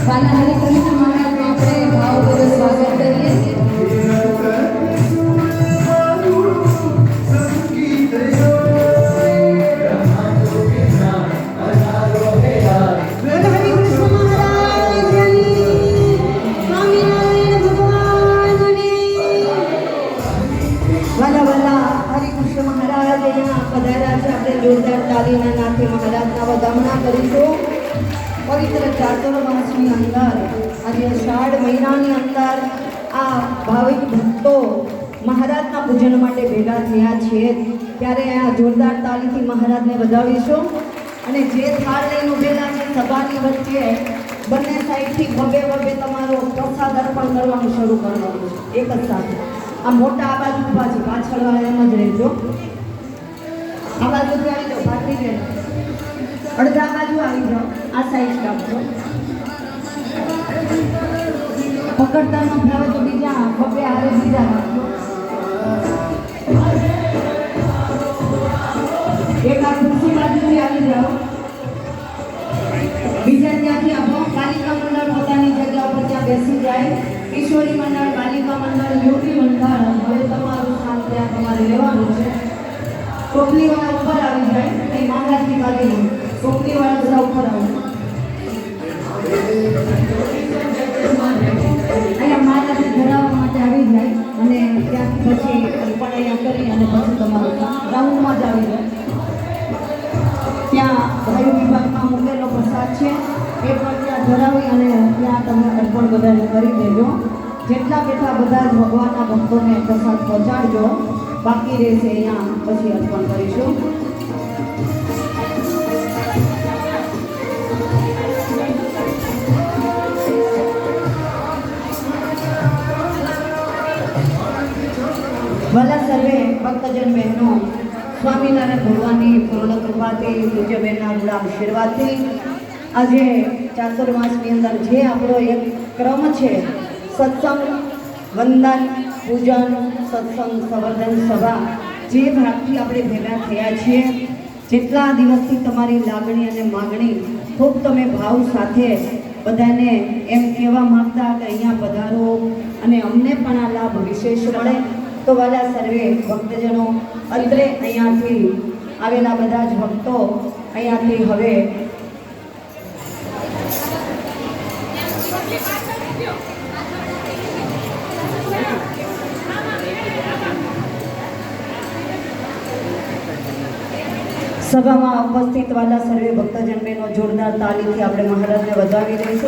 વાલા હરિકૃષ્ણ મહારાજનું આપણે ભાવપૂર્વક સ્વાગત કરીએ છીએ. જોરદાર તાલીના નાથે મહારાજના વધામણા કરીશું. પવિત્ર ચાતુર્માસની અંદર આજે અષાઢ મહિનાની અંદર આ ભાવિક ભક્તો મહારાજના પૂજન માટે ભેગા થયા છે ત્યારે આ જોરદાર તાલીથી મહારાજને વધાવીશું. અને જે થાળ લઈને ઉભેલા છે સભાની વચ્ચે બંને સાઈડથી બબે બબે તમારો પ્રસાદ અર્પણ કરવાનું શરૂ કરવાનું છે એક જ સાથે. આ મોટા આ બાજુ ઊભા છે, પાછળ વાળા એમ જ રહેજો. આ બાજુથી આવી જાઓ, ભાગી ગયેલો અડધા બાજુ આવી જાઓ, આ સાઈડ કાપજો. પકડતા ન ફાવે તો બીજા બબે હારે બીજા રાખજો. એક આ ખુરશી બાજુથી આવી જાઓ, બીજા ત્યાંથી આપો. બાલિકા મંડળ પોતાની જગ્યા ઉપર ત્યાં બેસી જાય. કિશોરી મંડળ, બાલિકા મંડળ, યુવતી મંડળ, હવે તમારું સ્થાન ત્યાં તમારે લેવાનું છે. ટોપલી વાળા ઉપર આવી જાય અને મહારાજની બાજુ ટોપલી વાળા બધા ઉપર આવે. અહીંયા મહારાજને ધરાવવા માટે આવી જાય અને ત્યાંથી પછી પણ અહીંયા કરી અને પછી તમારું રાઉન્ડમાં જ આવી જાય. ત્યાં ભાઈ વિભાગમાં મૂકેલો પ્રસાદ છે એ પણ ત્યાં ધરાવી અને ત્યાં તમે અર્પણ બધાને કરી દેજો. જેટલા બેઠા બધા જ ભગવાનના ભક્તોને પ્રસાદ પહોંચાડજો. બાકી રહેશે અહીંયા પછી અર્પણ કરીશું. ભલા સર્વે ભક્તજન બહેનો, સ્વામિનારાયણ ભગવાનની પૂર્ણ કૃપાથી, પૂજ્ય બહેનના રૂડા આશીર્વાદથી આજે ચાતુર્માસની અંદર જે આપણો એક ક્રમ છે સત્સંગ, વંદન, પૂજન, સત્સંગ, સંવર્ધન સભા, જે ભાગથી આપણે ભેગા થયા છીએ, જેટલા દિવસથી તમારી લાગણી અને માગણી ખૂબ તમે ભાવ સાથે બધાને એમ કહેવા માગતા કે અહીંયા પધારો અને અમને પણ આ લાભ વિશેષ મળે, તો વાલા સર્વે ભક્તજનો અત્રે અહીંયાથી આવેલા બધા જ ભક્તો અહીંયાથી હવે સભામાં ઉપસ્થિત વાલા સર્વે ભક્તજન બહેનો જોરદાર તાલીથી આપણે મહારાજને વધાવી દઈશું.